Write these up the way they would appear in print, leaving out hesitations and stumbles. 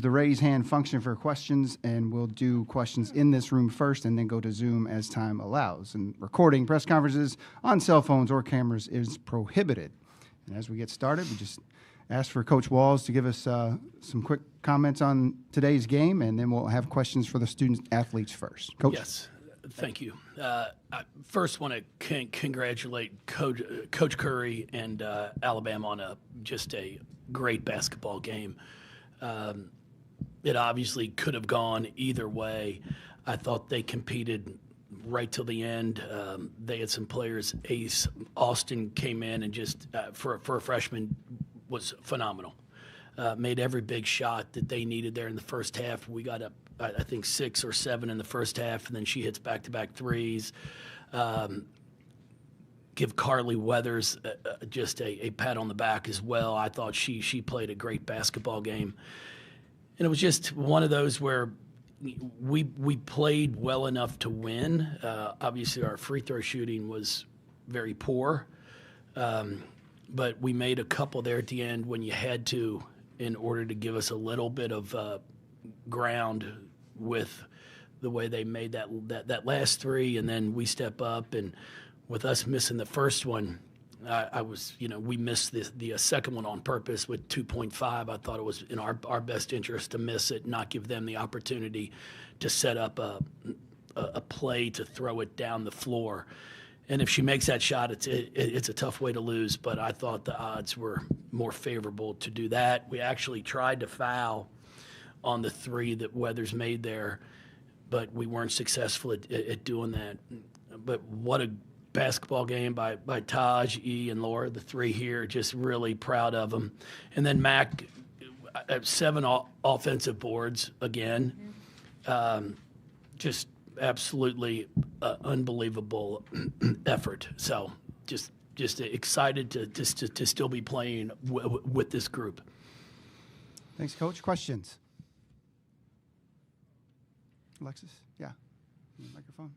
The raise hand function for questions, and we'll do questions in this room first and then go to Zoom as time allows. And recording press conferences on cell phones or cameras is prohibited. And as we get started, we just ask for Coach Walls to give us some quick comments on today's game, and then we'll have questions for the student athletes first. Coach? Yes, thank you. I first want to congratulate Coach Curry and Alabama on just a great basketball game. It obviously could have gone either way. I thought they competed right till the end. They had some players. Ace Austin came in and just, for a freshman, was phenomenal. Made every big shot that they needed there in the first half. We got up, I think, 6 or 7 in the first half, and then she hits back-to-back threes. Give Carly Weathers just a pat on the back as well. I thought she played a great basketball game. And it was just one of those where we played well enough to win. Obviously, our free throw shooting was very poor. But we made a couple there at the end when you had to, in order to give us a little bit of ground with the way they made that last three, and then we step up. And with us missing the first one, we missed the second one on purpose with 2.5. I thought it was in our best interest to miss it, not give them the opportunity to set up a play to throw it down the floor. And if she makes that shot, it's a tough way to lose, but I thought the odds were more favorable to do that. We actually tried to foul on the three that Weathers made there, but we weren't successful at doing that. But what a basketball game by Taj, E, and Laura, the three here, just really proud of them. And then Mac, 7 offensive boards again. Just absolutely unbelievable effort. So just excited to still be playing with this group. Thanks, Coach. Questions? Alexis? Yeah. Microphone.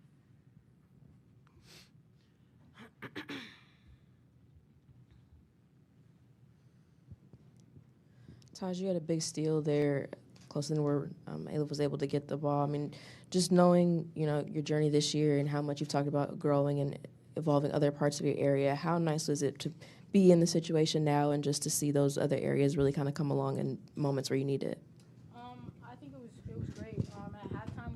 Taj, you had a big steal there, closer than where Ayla was able to get the ball. I mean, just knowing, your journey this year and how much you've talked about growing and evolving other parts of your area, how nice was it to be in the situation now and just to see those other areas really kind of come along in moments where you need it? I think it was great. At halftime,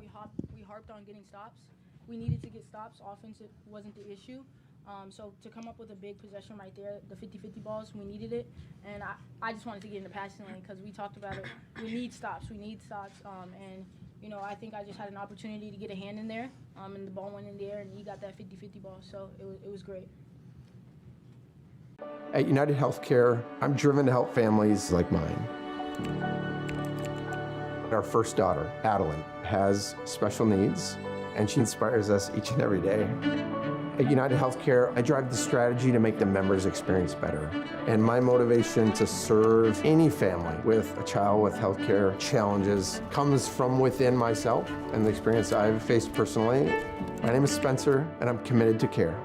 we harped on getting stops. We needed to get stops. Offense wasn't the issue. So to come up with a big possession right there, the 50-50 balls, we needed it. And I just wanted to get in the passing lane because we talked about it. We need stops. And I think I just had an opportunity to get a hand in there, and the ball went in there, and he got that 50-50 ball. So it was great. At United Healthcare, I'm driven to help families like mine. Our first daughter, Adeline, has special needs, and she inspires us each and every day. At United Healthcare, I drive the strategy to make the members' experience better. And my motivation to serve any family with a child with healthcare challenges comes from within myself and the experience I've faced personally. My name is Spencer, and I'm committed to care.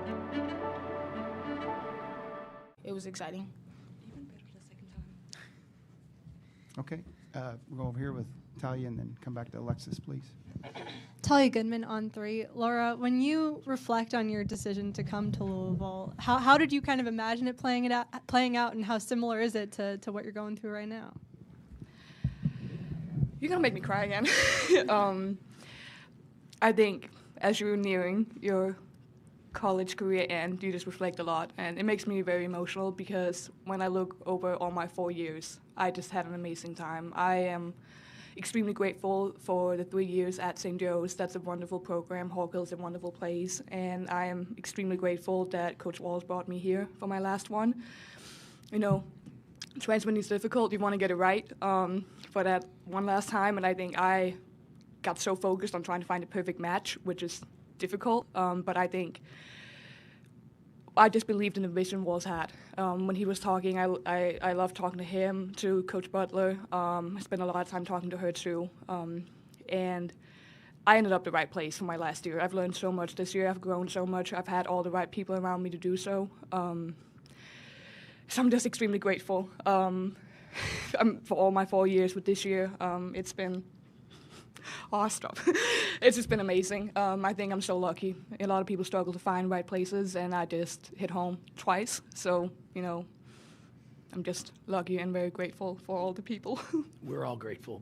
It was exciting. Even better the second time. Okay. We'll go over here with Talia and then come back to Alexis, please. Talia Goodman on 3. Laura, when you reflect on your decision to come to Louisville, how did you kind of imagine it playing out, and how similar is it to what you're going through right now? You're going to make me cry again. I think as you're nearing your college career end, you just reflect a lot. And it makes me very emotional because when I look over all my 4 years, I just had an amazing time. I am extremely grateful for the 3 years at St. Joe's. That's a wonderful program. Hawkill's a wonderful place. And I am extremely grateful that Coach Walls brought me here for my last one. Transferring is difficult. You want to get it right for that one last time. And I think I got so focused on trying to find a perfect match, which is difficult. But I think I just believed in the vision Walls had. When he was talking, I loved talking to him, to Coach Butler. I spent a lot of time talking to her too. And I ended up the right place for my last year. I've learned so much this year. I've grown so much. I've had all the right people around me to do so. So I'm just extremely grateful. for all my 4 years with this year. It's been stop. It's just been amazing. I think I'm so lucky. A lot of people struggle to find right places, and I just hit home twice. So, I'm just lucky and very grateful for all the people. We're all grateful.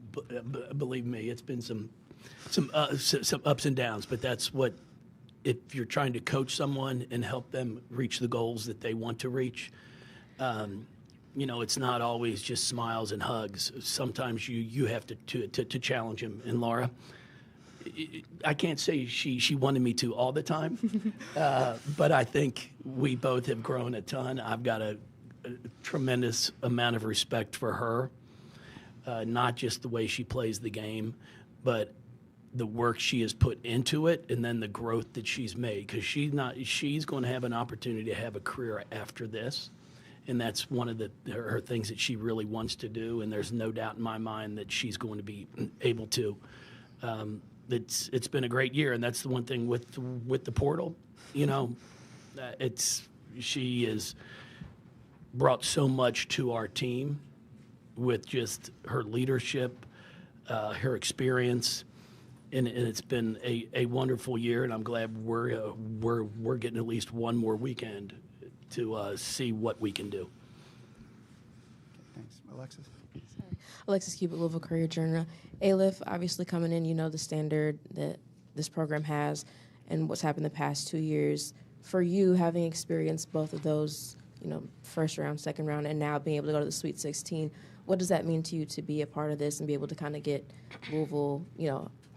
Believe me, it's been some ups and downs, but that's what, if you're trying to coach someone and help them reach the goals that they want to reach, it's not always just smiles and hugs. Sometimes you have to challenge them. And Laura, I can't say she wanted me to all the time, but I think we both have grown a ton. I've got a tremendous amount of respect for her, not just the way she plays the game, but the work she has put into it, and then the growth that she's made. Because she's going to have an opportunity to have a career after this, and that's one of her things that she really wants to do. And there's no doubt in my mind that she's going to be able to. It's been a great year, and that's the one thing with the portal. She has brought so much to our team with just her leadership, her experience. And it's been a wonderful year, and I'm glad we're getting at least one more weekend to see what we can do. Thanks. Alexis? Alexis Cubitt, Louisville Courier Journal. Alif, obviously coming in, the standard that this program has and what's happened the past 2 years. For you, having experienced both of those, first round, second round, and now being able to go to the Sweet 16, what does that mean to you to be a part of this and be able to kind of get Louisville,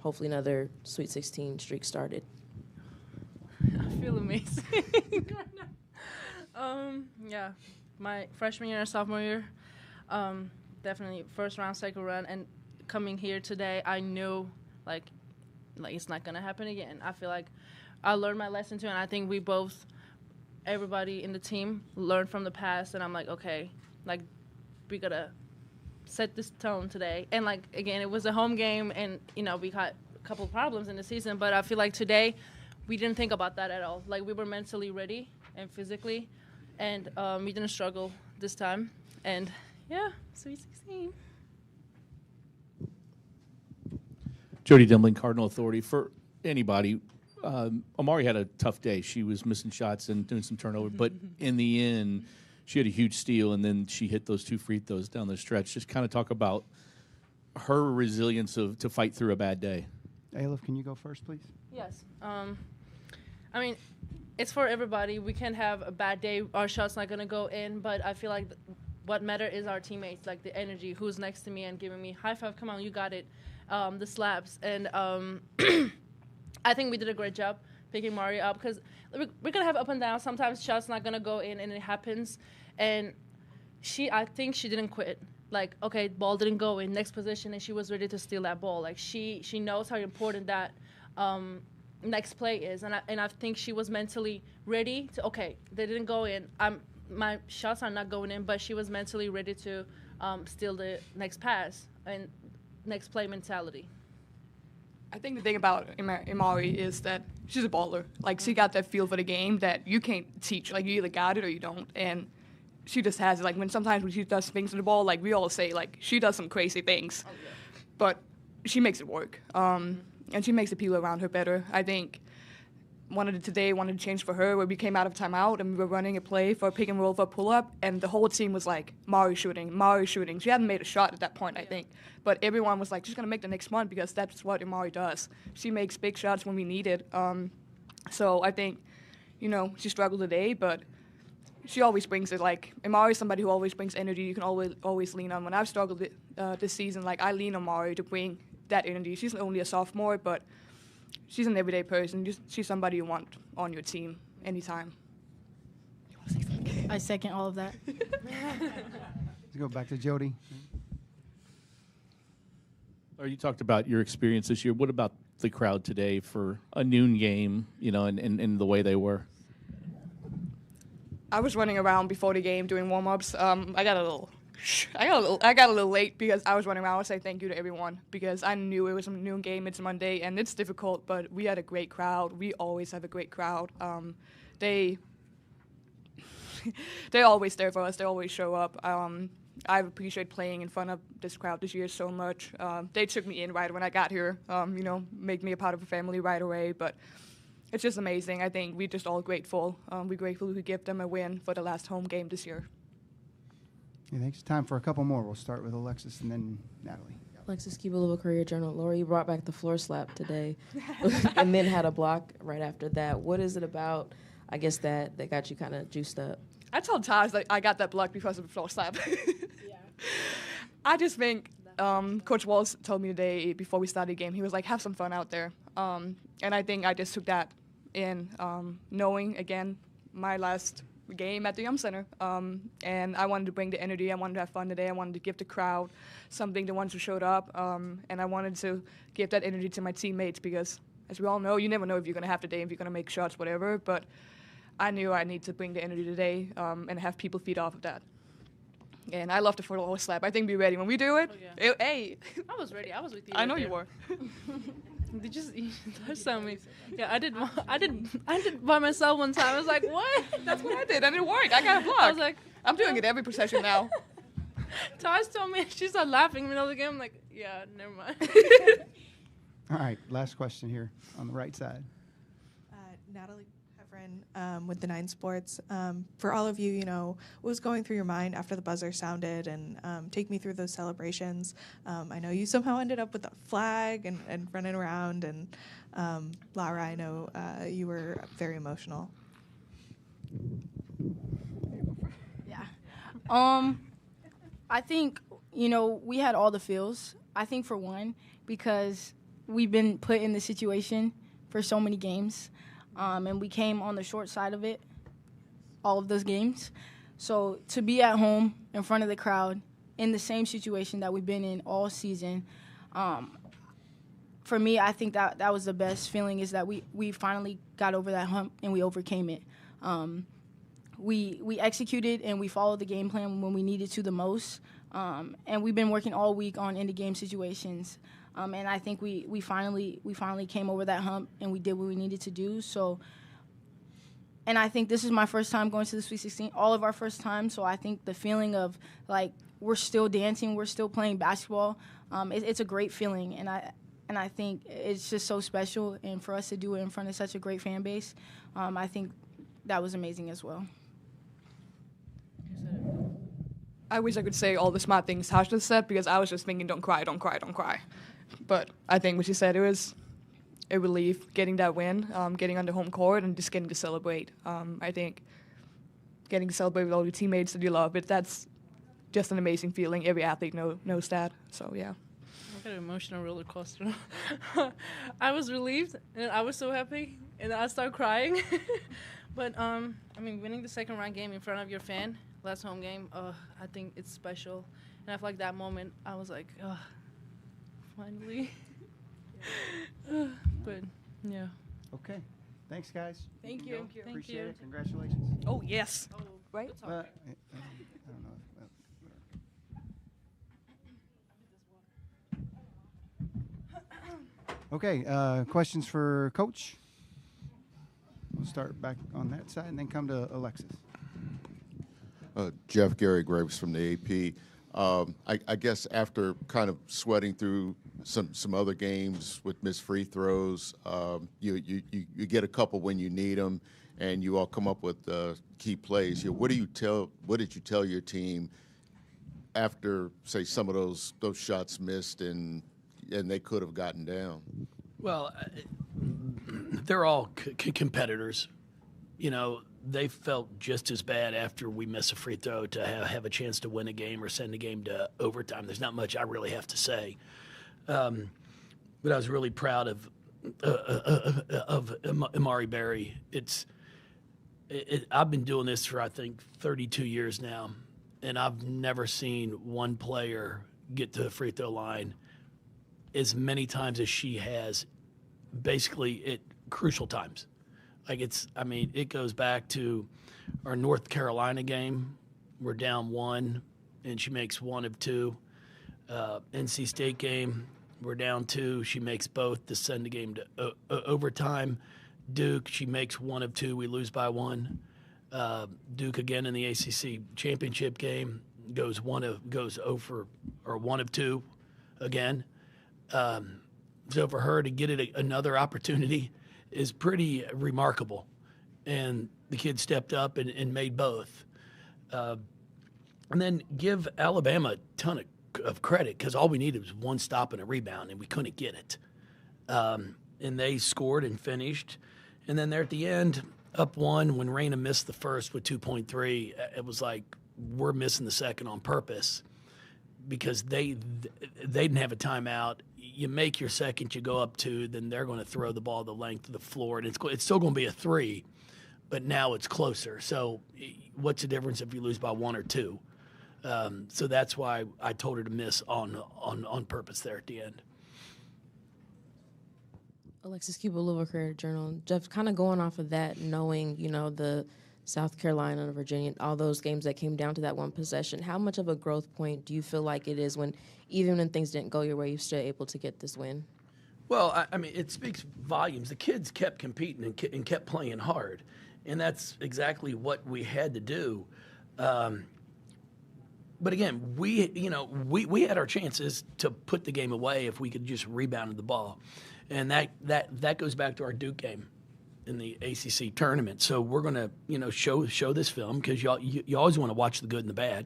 hopefully another Sweet 16 streak started? I feel amazing. Yeah, my freshman year and sophomore year, definitely first round, second round, and coming here today, I knew like it's not gonna happen again. I feel like I learned my lesson too, and I think everybody in the team learned from the past, and I'm like, okay, we gotta set this tone today. And again, it was a home game, and we got a couple of problems in the season, but I feel like today we didn't think about that at all. We were mentally ready and physically, and we didn't struggle this time. And yeah, Sweet 16. Jody Demling, Cardinal Authority. For anybody, Amari had a tough day. She was missing shots and doing some turnover, but in the end, she had a huge steal, and then she hit those 2 free throws down the stretch. Just kind of talk about her resilience to fight through a bad day. Alif, can you go first, please? Yes. I mean, it's for everybody. We can have a bad day. Our shot's not going to go in, but I feel like what matters is our teammates, the energy, who's next to me and giving me high five, come on, you got it, the slaps. And I think we did a great job picking Mari up, because we're going to have up and down. Sometimes shots not going to go in, and it happens. And I think she didn't quit. Okay, ball didn't go in, next position, and she was ready to steal that ball. She knows how important that next play is. And I think she was mentally ready to, okay, they didn't go in. My shots are not going in, but she was mentally ready to steal the next pass and next play mentality. I think the thing about Imari is that she's a baller. She got that feel for the game that you can't teach. You either got it or you don't. And she just has it. Sometimes when she does things to the ball, we all say, she does some crazy things. Oh, yeah. But she makes it work. And she makes the people around her better. I think wanted to change for her, where we came out of timeout and we were running a play for a pick and roll for a pull-up, and the whole team was like, Mari shooting. She hadn't made a shot at that point, I think. But everyone was like, she's going to make the next one, because that's what Imari does. She makes big shots when we need it. So I think, she struggled today, but she always brings it. Imari is somebody who always brings energy you can always lean on. When I've struggled this season, I lean on Mari to bring that energy. She's only a sophomore, but she's an everyday person. She's somebody you want on your team anytime. You want to say something? I second all of that. Let's go back to Jody. Or you talked about your experience this year. What about the crowd today for a noon game, and the way they were? I was running around before the game doing warm-ups. I got a little late because I was running around. I would say thank you to everyone, because I knew it was a noon game. It's Monday, and it's difficult, but we had a great crowd. We always have a great crowd. They're always there for us. They always show up. I've appreciated playing in front of this crowd this year so much. They took me in right when I got here, made me a part of a family right away. But it's just amazing. I think we're just all grateful. We're grateful to give them a win for the last home game this year. Yeah, thanks. Time for a couple more. We'll start with Alexis and then Natalie. Alexis Cuba, Louisville Courier-Journal. Laura, you brought back the floor slap today and then had a block right after that. What is it about, I guess, that got you kind of juiced up? I told Taj that I got that block because of the floor slap. I just think Coach Walls told me today before we started the game, he was like, have some fun out there. And I think I just took that in, knowing, again, my last game at the Yum Center. And I wanted to bring the energy. I wanted to have fun today. I wanted to give the crowd something, the ones who showed up. And I wanted to give that energy to my teammates because, as we all know, you never know if you're going to have the day, if you're going to make shots, whatever. But I knew I need to bring the energy today and have people feed off of that. And I love the floor slap. I think be ready when we do it. Oh, yeah. Hey. I was ready. I was with you. I know right you were. Did you touch on me? Yeah, I did by myself one time. I was like, what? That's what I did, and it worked. I got a block. I was like, I'm doing it every possession now. Taj told me, she started laughing in the middle of the game. I'm like, yeah, never mind. All right, last question here on the right side. Natalie Heffron with the 9 Sports. For all of you, what was going through your mind after the buzzer sounded, and take me through those celebrations. I know you somehow ended up with a flag and running around, and Lara, I know you were very emotional. Yeah. I think, we had all the feels. I think for one, because we've been put in this situation for so many games, and we came on the short side of it, all of those games. So to be at home in front of the crowd in the same situation that we've been in all season, for me, I think that was the best feeling, is that we finally got over that hump and we overcame it. We executed and we followed the game plan when we needed to the most, and we've been working all week on end-of-game situations. And I think we finally came over that hump and we did what we needed to do. So, and I think this is my first time going to the Sweet 16, all of our first time. So I think the feeling of we're still dancing, we're still playing basketball. It's a great feeling, and I think it's just so special. And for us to do it in front of such a great fan base, I think that was amazing as well. I wish I could say all the smart things Taj just said, because I was just thinking, don't cry, don't cry, don't cry. But I think what she said, it was a relief getting that win, getting on the home court and just getting to celebrate. I think getting to celebrate with all your teammates that you love, that's just an amazing feeling. Every athlete knows that. So, yeah. I got an emotional roller coaster. I was relieved, and I was so happy, and then I started crying. But, winning the second round game in front of your fan, last home game, I think it's special. And I feel like that moment, I was like, finally. But, yeah. Okay. Thanks, guys. Thank you. Appreciate it. Congratulations. Oh, yes. Right? I don't know. Okay, questions for Coach? We'll start back on that side and then come to Alexis. Jeff Gary Graves from the AP. I guess after kind of sweating through some other games with missed free throws, you get a couple when you need them, and you all come up with key plays. What did you tell your team after, say, some of those shots missed and they could have gotten down? Well, they're all competitors. They felt just as bad after we miss a free throw to have a chance to win a game or send a game to overtime. There's not much I really have to say. But I was really proud of Amari Berry. I've been doing this for, I think, 32 years now, and I've never seen one player get to the free throw line as many times as she has, basically at crucial times. It goes back to our North Carolina game. We're down 1, and she makes 1 of 2. NC State game, we're down 2. She makes both to send the game to overtime. Duke, she makes 1 of 2. We lose by 1. Duke again in the ACC championship game. goes 0 for or 1 of 2 again. So for her to get it another opportunity is pretty remarkable, and the kid stepped up and made both. And then give Alabama a ton of credit, because all we needed was one stop and a rebound, and we couldn't get it. And they scored and finished. And then there at the end, up 1, when Raina missed the first with 2.3, it was like, we're missing the second on purpose, because they didn't have a timeout. You make your second, you go up 2, then they're going to throw the ball the length of the floor, and it's still going to be a 3, but now it's closer. So what's the difference if you lose by 1 or 2? So that's why I told her to miss on purpose there at the end. Alexis Cuba, Louisville Courier-Journal. Jeff, kind of going off of that, knowing, the South Carolina and Virginia, all those games that came down to that one possession, how much of a growth point do you feel like it is when, even when things didn't go your way, you're still able to get this win? Well, I mean, it speaks volumes. The kids kept competing and kept playing hard, and that's exactly what we had to do. But again, we had our chances to put the game away if we could just rebound the ball. And that goes back to our Duke game in the ACC tournament. So we're going to, show this film, because you always want to watch the good and the bad,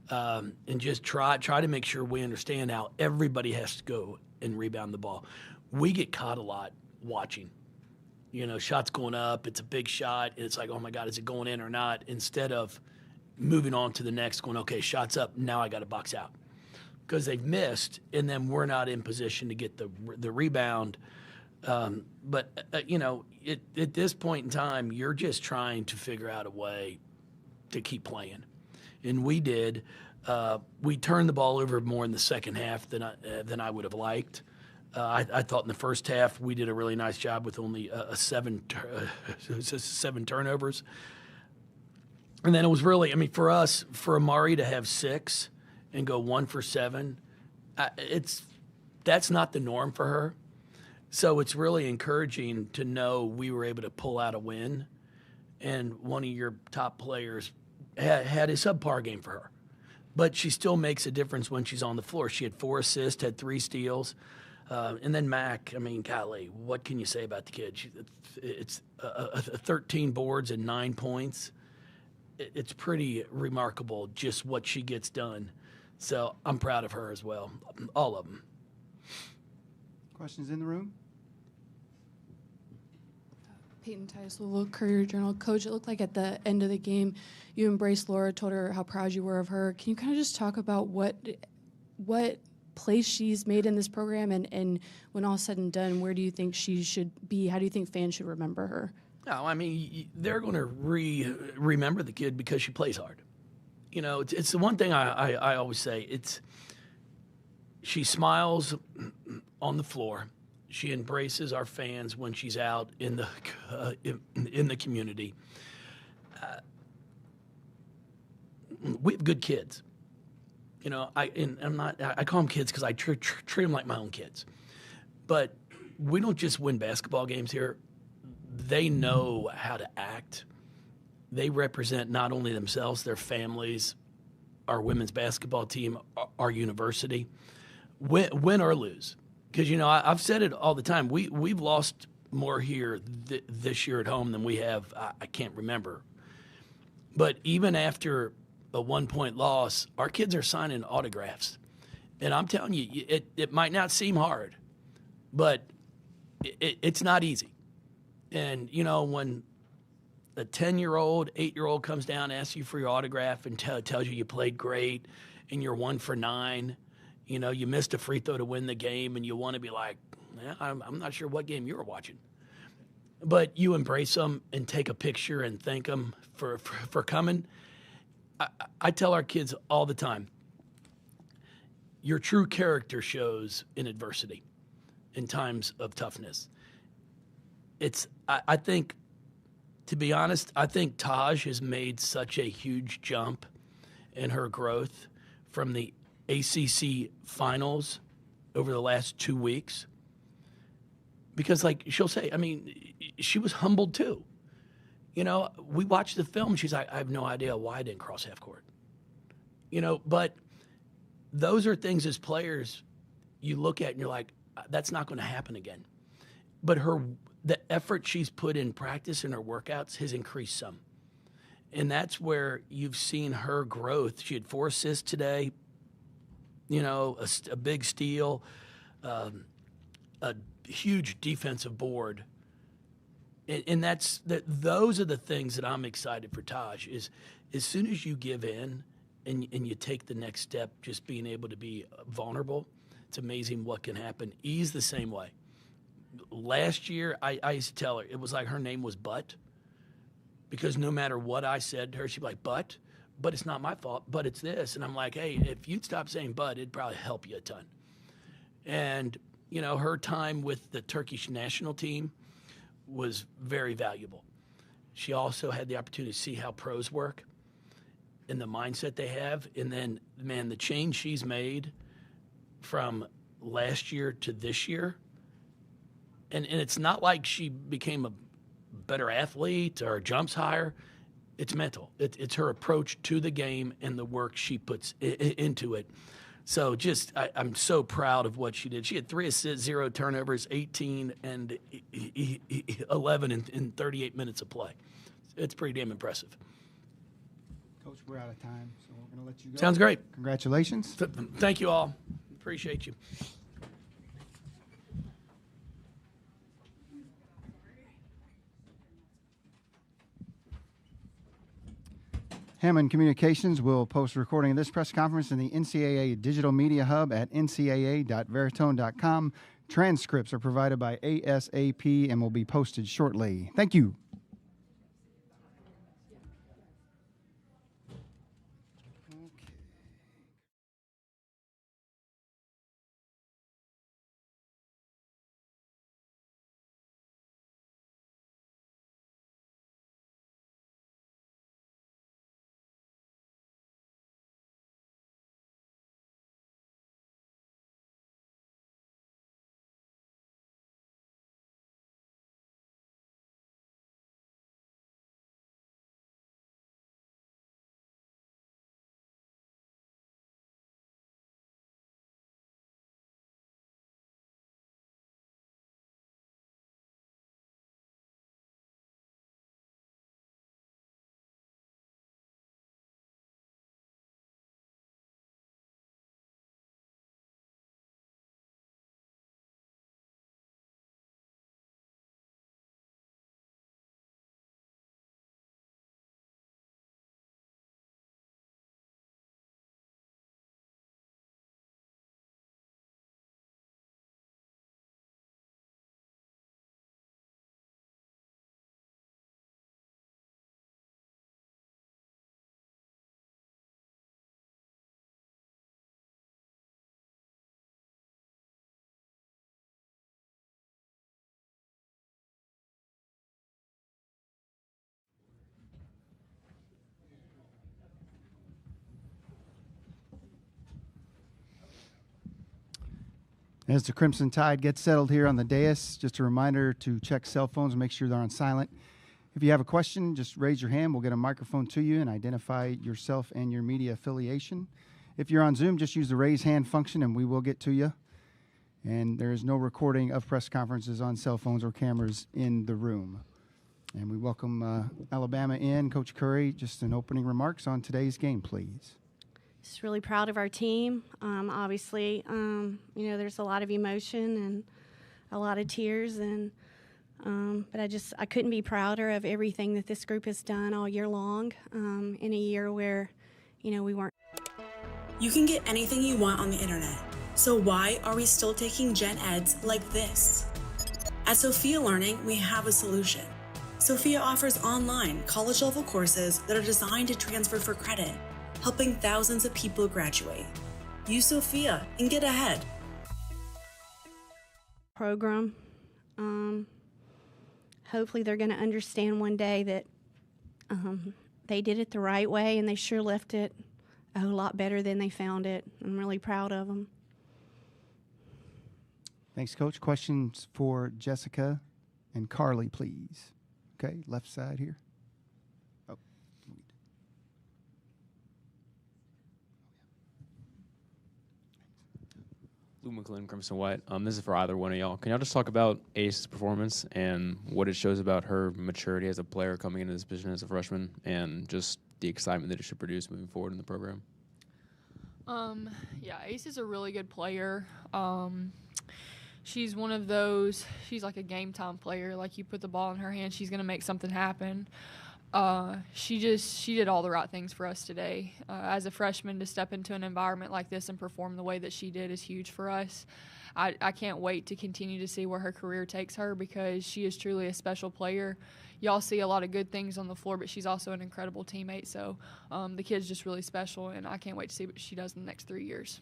and just try to make sure we understand how everybody has to go and rebound the ball. We get caught a lot watching. Shots going up, it's a big shot, and it's like, oh my God, is it going in or not? Instead of moving on to the next, going, okay, shot's up, now I got to box out. Because they've missed, and then we're not in position to get the rebound. But at this point in time, you're just trying to figure out a way to keep playing. And we did. We turned the ball over more in the second half than I would have liked. I thought in the first half we did a really nice job with only 7 turnovers. And then it was really, for us, for Amari to have 6 and go 1 for 7, that's not the norm for her. So it's really encouraging to know we were able to pull out a win, and one of your top players had a subpar game for her. But she still makes a difference when she's on the floor. She had 4 assists, had 3 steals. And then Mac, golly, what can you say about the kid? It's 13 boards and 9 points. It's pretty remarkable just what she gets done. So I'm proud of her as well, all of them. Questions in the room? Peyton Tice, Louisville Courier-Journal. Coach, it looked like at the end of the game you embraced Laura, told her how proud you were of her. Can you kind of just talk about what place she's made in this program, and when all's said and done, where do you think she should be? How do you think fans should remember her? No, they're going to remember the kid because she plays hard. It's the one thing I always say. She smiles on the floor. She embraces our fans when she's out in the community. We have good kids. I call them kids because I treat them like my own kids. But we don't just win basketball games here. They know how to act. They represent not only themselves, their families, our women's basketball team, our university, win or lose. Because, I've said it all the time. We've lost more here this year at home than we have, I can't remember. But even after a 1-point loss, our kids are signing autographs. And I'm telling you, it might not seem hard, but it's not easy. And, when a 10-year-old, 8-year-old comes down and asks you for your autograph and tells you played great and you're 1 for 9, you missed a free throw to win the game, and you want to be like, I'm not sure what game you were watching. But you embrace them and take a picture and thank them for coming. I tell our kids all the time, your true character shows in adversity, in times of toughness. I think, to be honest, I think Taj has made such a huge jump in her growth from the ACC finals over the last 2 weeks. Because, she'll say, she was humbled too. We watched the film. She's like, I have no idea why I didn't cross half court. But those are things as players you look at and you're like, that's not going to happen again. But the effort she's put in practice and her workouts has increased some. And that's where you've seen her growth. She had 4 assists today, a big steal, a huge defensive board. And those are the things that I'm excited for Taj, is as soon as you give in and you take the next step, just being able to be vulnerable, it's amazing what can happen. E's the same way. Last year, I used to tell her, it was like her name was But, because no matter what I said to her, she'd be like, but it's not my fault, but it's this. And I'm like, hey, if you'd stop saying but, it'd probably help you a ton. And, her time with the Turkish national team was very valuable. She also had the opportunity to see how pros work and the mindset they have. And then, man, the change she's made from last year to this year, and it's not like she became a better athlete or jumps higher. It's mental. It's her approach to the game and the work she puts into it. So I'm so proud of what she did. She had 3 assists, 0 turnovers, 18 and 11 in 38 minutes of play. It's pretty damn impressive. Coach, we're out of time, so we're going to let you go. Sounds great. Congratulations. Thank you all. Appreciate you. Hammond Communications will post a recording of this press conference in the NCAA Digital Media Hub at ncaa.veritone.com. Transcripts are provided by ASAP and will be posted shortly. Thank you. As the Crimson Tide gets settled here on the dais, just a reminder to check cell phones and make sure they're on silent. If you have a question, just raise your hand. We'll get a microphone to you and identify yourself and your media affiliation. If you're on Zoom, just use the raise hand function and we will get to you. And there is no recording of press conferences on cell phones or cameras in the room. And we welcome Alabama in. Coach Curry, just an opening remarks on today's game, please. Just really proud of our team. Obviously, there's a lot of emotion and a lot of tears, and but I couldn't be prouder of everything that this group has done all year long. In a year where, we weren't. You can get anything you want on the internet. So why are we still taking gen eds like this? At Sophia Learning, we have a solution. Sophia offers online college-level courses that are designed to transfer for credit, helping thousands of people graduate. Use Sophia and get ahead. Program. Hopefully they're going to understand one day that they did it the right way, and they sure left it a whole lot better than they found it. I'm really proud of them. Thanks, Coach. Questions for Jessica and Carly, please. Okay, left side here. Oh. Lou McClellan, Crimson White. This is for either one of y'all. Can y'all just talk about Ace's performance and what it shows about her maturity as a player coming into this position as a freshman, and just the excitement that it should produce moving forward in the program? Yeah, Ace is a really good player. She's one of those, she's like a game time player. Like, you put the ball in her hand, she's going to make something happen. She did all the right things for us today. As a freshman, to step into an environment like this and perform the way that she did is huge for us. I can't wait to continue to see where her career takes her, because she is truly a special player. Y'all see a lot of good things on the floor, but she's also an incredible teammate. So the kid's just really special, and I can't wait to see what she does in the next 3 years.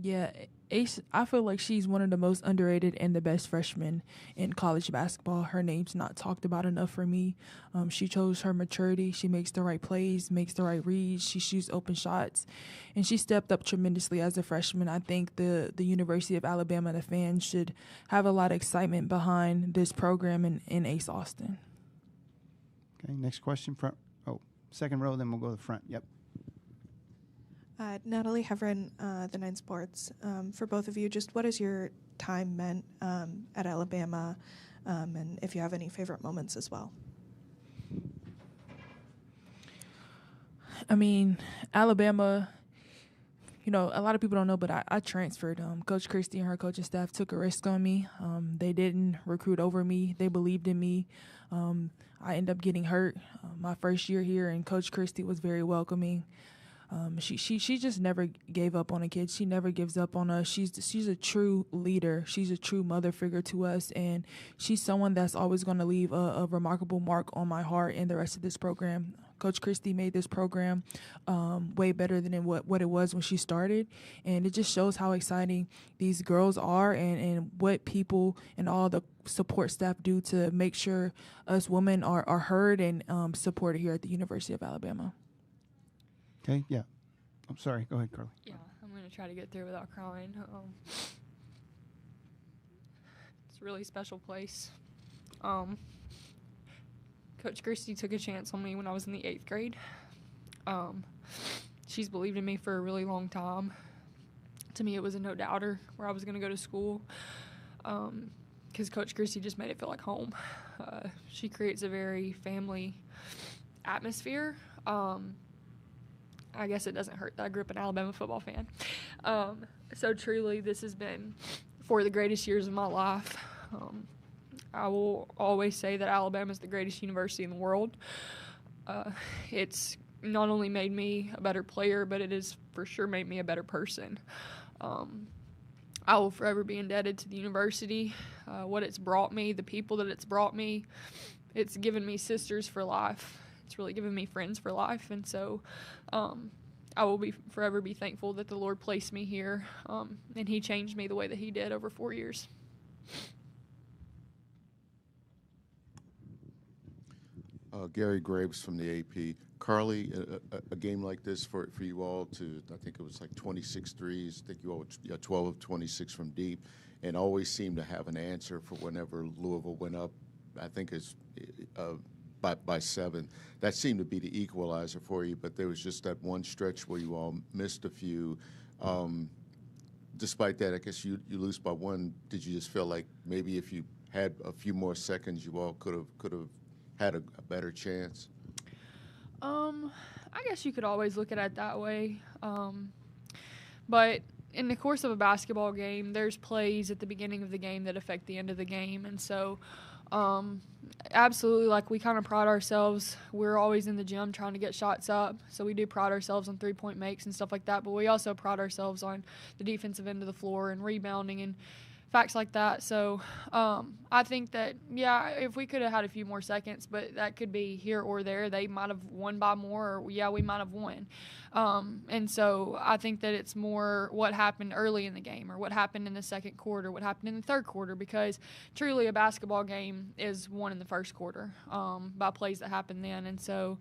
Yeah, Ace, I feel like she's one of the most underrated and the best freshmen in college basketball. Her name's not talked about enough for me. She chose her maturity. She makes the right plays, makes the right reads. She shoots open shots, and she stepped up tremendously as a freshman. I think the University of Alabama, the fans, should have a lot of excitement behind this program in Ace Austin. Okay, next question. Second row, then we'll go to the front. Yep. Natalie Heverin, the Nine Sports. For both of you, just what has your time meant at Alabama, and if you have any favorite moments as well? I mean, Alabama, you know, a lot of people don't know, but I transferred. Coach Christie and her coaching staff took a risk on me. They didn't recruit over me. They believed in me. I ended up getting hurt my first year here, and Coach Christie was very welcoming. She just never gave up on a kid. She never gives up on us. She's a true leader. She's a true mother figure to us, and she's someone that's always going to leave a remarkable mark on my heart and the rest of this program. Coach Christie made this program way better than what it was when she started, and it just shows how exciting these girls are and what people and all the support staff do to make sure us women are heard and supported here at the University of Alabama. Okay, yeah. I'm sorry. Go ahead, Carly. Yeah, I'm going to try to get through without crying. It's a really special place. Coach Christie took a chance on me when I was in the 8th grade. She's believed in me for a really long time. To me, it was a no-doubter where I was going to go to school, because Coach Christie just made it feel like home. She creates a very family atmosphere. I guess it doesn't hurt that I grew up an Alabama football fan. So truly, this has been 4 of the greatest years of my life. I will always say that Alabama is the greatest university in the world. It's not only made me a better player, but it has for sure made me a better person. I will forever be indebted to the university, what it's brought me, the people that it's brought me. It's given me sisters for life. It's really given me friends for life, and so I will forever be thankful that the Lord placed me here, and He changed me the way that He did over 4 years. Gary Graves from the AP. Carly, a game like this for you all to, I think it was like 26 threes. I think you all 12 of 26 from deep, and always seemed to have an answer for whenever Louisville went up. I think it's by 7. That seemed to be the equalizer for you, but there was just that one stretch where you all missed a few. Despite that, I guess you lose by 1. Did you just feel like maybe if you had a few more seconds, you all could have had a better chance? I guess you could always look at it that way. But in the course of a basketball game, there's plays at the beginning of the game that affect the end of the game. And so absolutely, like, we kind of pride ourselves. We're always in the gym trying to get shots up. So we do pride ourselves on three-point makes and stuff like that. But we also pride ourselves on the defensive end of the floor and rebounding and facts like that. So I think that, yeah, if we could have had a few more seconds, but that could be here or there. They might have won by more, or, yeah, we might have won. And so I think that it's more what happened early in the game, or what happened in the second quarter, what happened in the third quarter, because truly a basketball game is won in the first quarter by plays that happen then. And so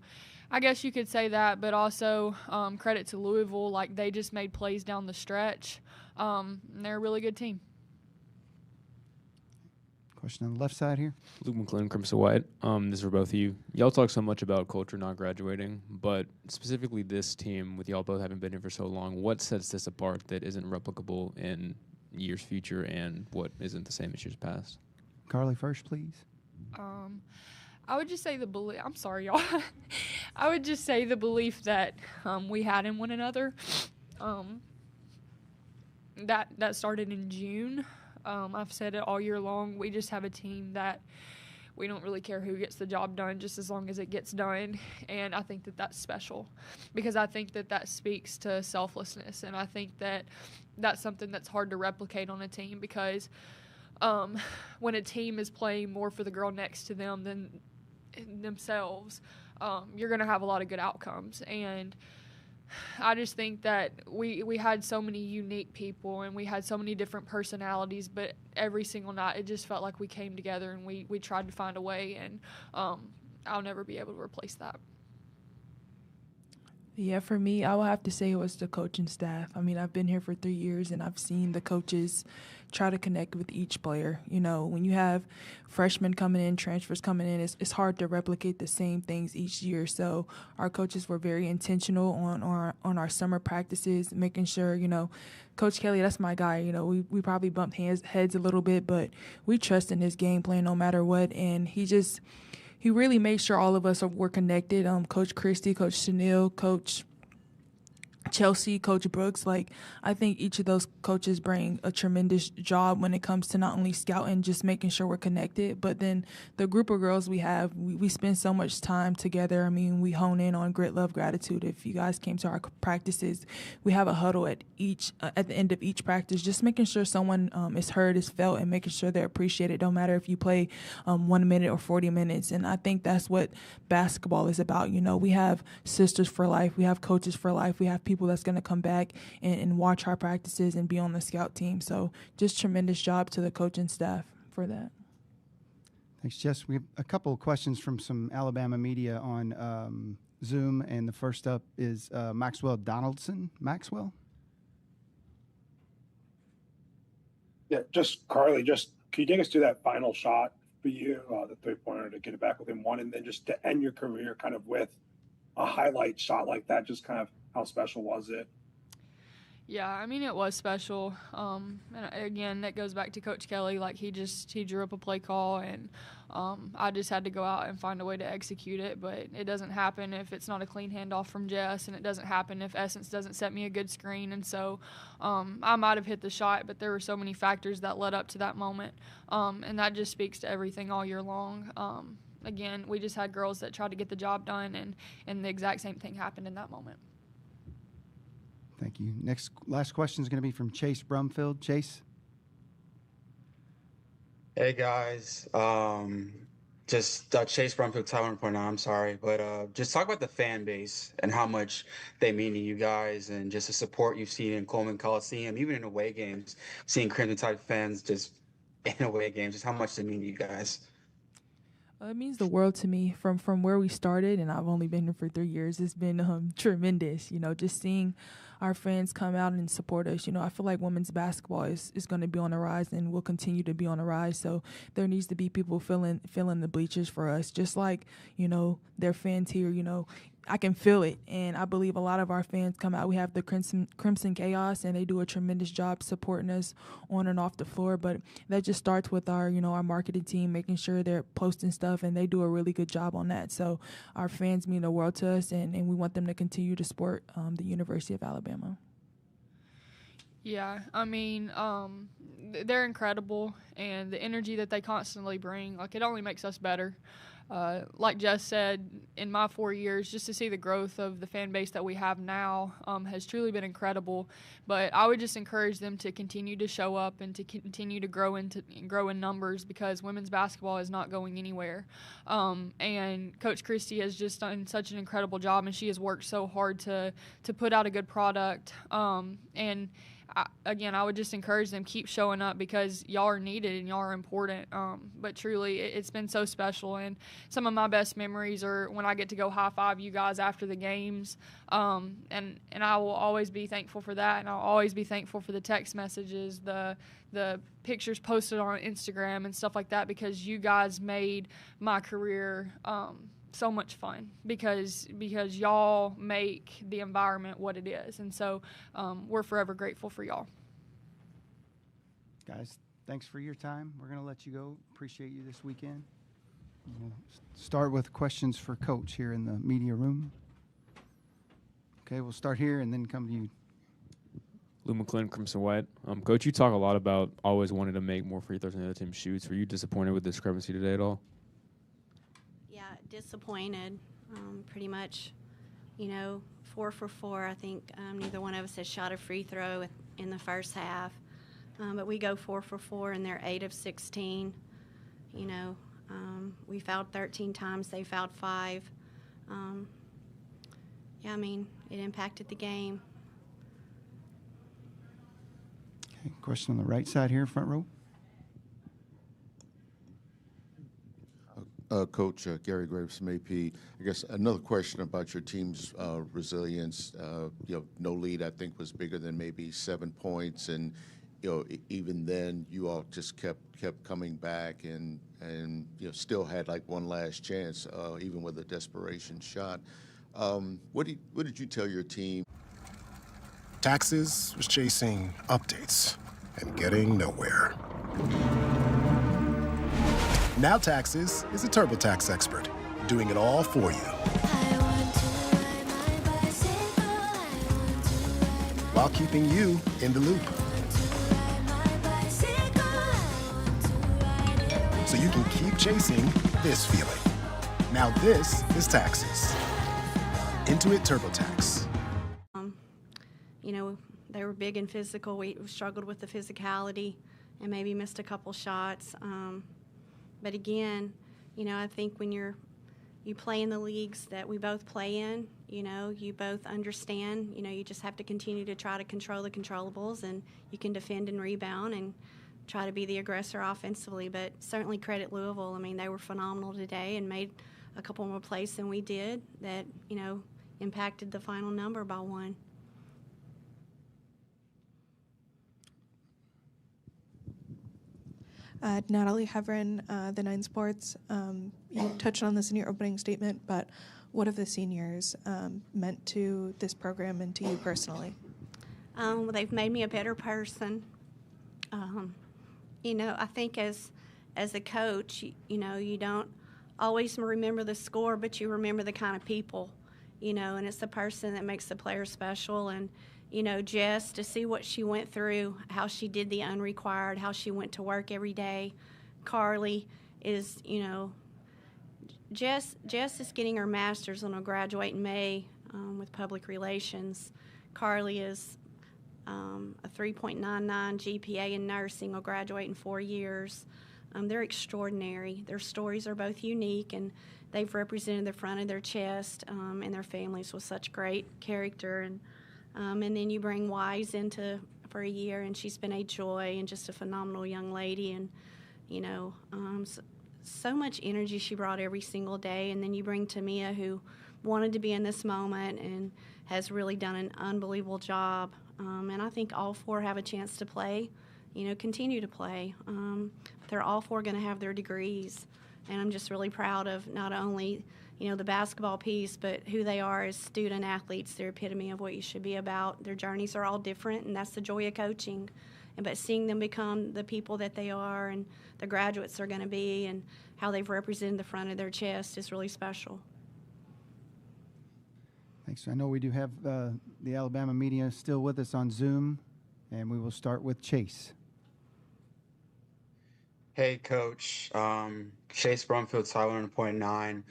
I guess you could say that, but also credit to Louisville. Like, they just made plays down the stretch. And they're a really good team. Question on the left side here. Luke McClellan, Crimson White. This is for both of you. Y'all talk so much about culture not graduating, but specifically this team, with y'all both having been here for so long, what sets this apart that isn't replicable in years future and what isn't the same as years past? Carly first, please. I would just say the belief. I'm sorry, y'all. I would just say the belief that we had in one another. That started in June. I've said it all year long. We just have a team that we don't really care who gets the job done, just as long as it gets done. And I think that that's special, because I think that that speaks to selflessness, and I think that that's something that's hard to replicate on a team, because when a team is playing more for the girl next to them than themselves, you're going to have a lot of good outcomes. And I just think that we had so many unique people and we had so many different personalities, but every single night it just felt like we came together and we tried to find a way, and I'll never be able to replace that. Yeah, for me, I would have to say it was the coaching staff. I mean, I've been here for 3 years, and I've seen the coaches try to connect with each player. You know, when you have freshmen coming in, transfers coming in, it's hard to replicate the same things each year. So our coaches were very intentional on our summer practices, making sure, you know, Coach Kelly, that's my guy. You know, we probably bumped heads a little bit, but we trust in his game plan no matter what, and he really made sure all of us were connected. Coach Christie, Coach Chanel, Coach Chelsea, Coach Brooks, like, I think each of those coaches bring a tremendous job when it comes to not only scouting, just making sure we're connected, but then the group of girls we have, we spend so much time together. I mean, we hone in on grit, love, gratitude. If you guys came to our practices, we have a huddle at the end of each practice, just making sure someone is heard, is felt, and making sure they're appreciated, no matter if you play 1 minute or 40 minutes. And I think that's what basketball is about. You know, we have sisters for life, we have coaches for life, we have people that's going to come back and watch our practices and be on the scout team. So just tremendous job to the coaching staff for that. Thanks, Jess. We have a couple of questions from some Alabama media on Zoom, and the first up is Maxwell Donaldson. Maxwell? Yeah, just Carly, can you take us through that final shot for you, the three-pointer, to get it back within one, and then just to end your career kind of with a highlight shot like that, just kind of how special was it? Yeah, I mean, it was special. And again, that goes back to Coach Kelly. Like, he drew up a play call, and I just had to go out and find a way to execute it. But it doesn't happen if it's not a clean handoff from Jess, and it doesn't happen if Essence doesn't set me a good screen. And so I might have hit the shot, but there were so many factors that led up to that moment. And that just speaks to everything all year long. Again, we just had girls that tried to get the job done, and the exact same thing happened in that moment. Thank you. Last question is going to be from Chase Brumfield. Chase? Hey, guys. Just Chase Brumfield, Tyler Point. I'm sorry. But just talk about the fan base and how much they mean to you guys, and just the support you've seen in Coleman Coliseum, even in away games, seeing Crimson Tide fans just in away games, just how much they mean to you guys. It means the world to me. From where we started, and I've only been here for 3 years, it's been tremendous. You know, just seeing our fans come out and support us. You know, I feel like women's basketball is going to be on the rise and will continue to be on the rise. So there needs to be people filling the bleachers for us, just like, you know, their fans here. You know, I can feel it, and I believe a lot of our fans come out. We have the Crimson Chaos, and they do a tremendous job supporting us on and off the floor. But that just starts with our marketing team, making sure they're posting stuff, and they do a really good job on that. So our fans mean the world to us, and we want them to continue to support the University of Alabama. Yeah, I mean, they're incredible, and the energy that they constantly bring, like, it only makes us better. Like Jess said, in my 4 years, just to see the growth of the fan base that we have now has truly been incredible. But I would just encourage them to continue to show up and to continue to grow in numbers, because women's basketball is not going anywhere. And Coach Christie has just done such an incredible job, and she has worked so hard to put out a good product. And I would just encourage them, keep showing up because y'all are needed and y'all are important. But truly, it's been so special. And some of my best memories are when I get to go high-five you guys after the games. And I will always be thankful for that. And I'll always be thankful for the text messages, the pictures posted on Instagram and stuff like that, because you guys made my career so much fun because y'all make the environment what it is. And so we're forever grateful for y'all. Guys, thanks for your time. We're going to let you go. Appreciate you this weekend. We'll start with questions for Coach here in the media room. Okay, we'll start here and then come to you. Lou McClin, Crimson White. Coach, you talk a lot about always wanting to make more free throws than the other team shoots. Were you disappointed with the discrepancy today at all? Yeah, disappointed. Pretty much, 4 for 4. I think neither one of us has shot a free throw in the first half. But we go 4 for 4, and they're 8 of 16. We fouled 13 times. They fouled 5. It impacted the game. Okay, question on the right side here, front row. Coach Gary Graves from AP. I guess another question about your team's resilience. No lead, I think, was bigger than maybe 7 points, and even then, you all just kept coming back and still had like one last chance, even with a desperation shot. What did you tell your team? Taxes was chasing updates and getting nowhere. Now Taxes is a TurboTax expert, doing it all for you. While keeping you in the loop. So you can keep chasing this feeling. Now this is Taxes. Intuit TurboTax. They were big and physical. We struggled with the physicality and maybe missed a couple shots. But again, I think when you play in the leagues that we both play in, you both understand, you just have to continue to try to control the controllables, and you can defend and rebound and try to be the aggressor offensively. But certainly credit Louisville. They were phenomenal today and made a couple more plays than we did that, impacted the final number by 1. Natalie Heverin, the 9 Sports. You touched on this in your opening statement, but what have the seniors meant to this program and to you personally? They've made me a better person. I think as a coach, you don't always remember the score, but you remember the kind of people, and it's the person that makes the player special. And Jess, to see what she went through, how she did the unrequired, how she went to work every day. Carly is, Jess is getting her master's and will graduate in May with public relations. Carly is a 3.99 GPA in nursing, will graduate in 4 years. They're extraordinary. Their stories are both unique, and they've represented the front of their chest and their families with such great character. And then you bring Wise into for a year, and she's been a joy and just a phenomenal young lady. And, so much energy she brought every single day. And then you bring Tamia, who wanted to be in this moment and has really done an unbelievable job. And I think all 4 have a chance to play, continue to play. They're all 4 going to have their degrees. And I'm just really proud of not only the basketball piece, but who they are as student athletes. They're epitome of what you should be about. Their journeys are all different, and that's the joy of coaching. But seeing them become the people that they are and the graduates they're going to be and how they've represented the front of their chest is really special. Thanks. I know we do have the Alabama media still with us on Zoom, and we will start with Chase. Hey, Coach. Chase Brumfield, Tyler 1.9.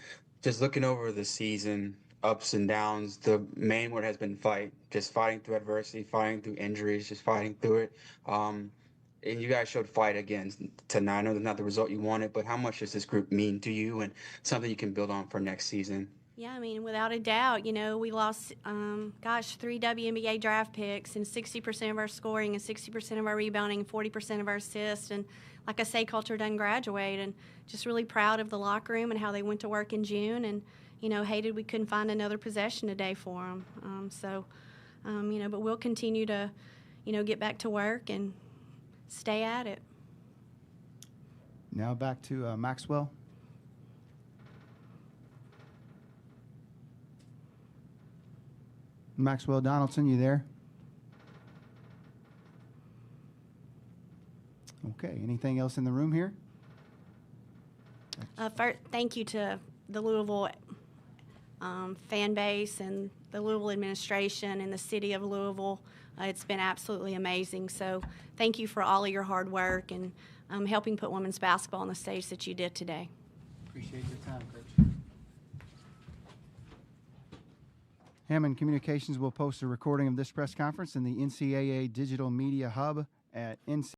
Just looking over the season, ups and downs, the main word has been fight. Just fighting through adversity, fighting through injuries, just fighting through it. And you guys showed fight again tonight. I know that's not the result you wanted, but how much does this group mean to you and something you can build on for next season? Yeah, I mean, without a doubt, you know, we lost, 3 WNBA draft picks and 60% of our scoring and 60% of our rebounding and 40% of our assists. And like I say, culture doesn't graduate. And just really proud of the locker room and how they went to work in June. And, you know, hated we couldn't find another possession today for them. You know, but we'll continue to, you know, get back to work and stay at it. Now back to Maxwell. Maxwell Donaldson, you there? Okay, anything else in the room here? First, thank you to the Louisville fan base and the Louisville administration and the city of Louisville. It's been absolutely amazing. So thank you for all of your hard work and helping put women's basketball on the stage that you did today. Appreciate your time, Coach. Hammond Communications will post a recording of this press conference in the NCAA Digital Media Hub at NCAA.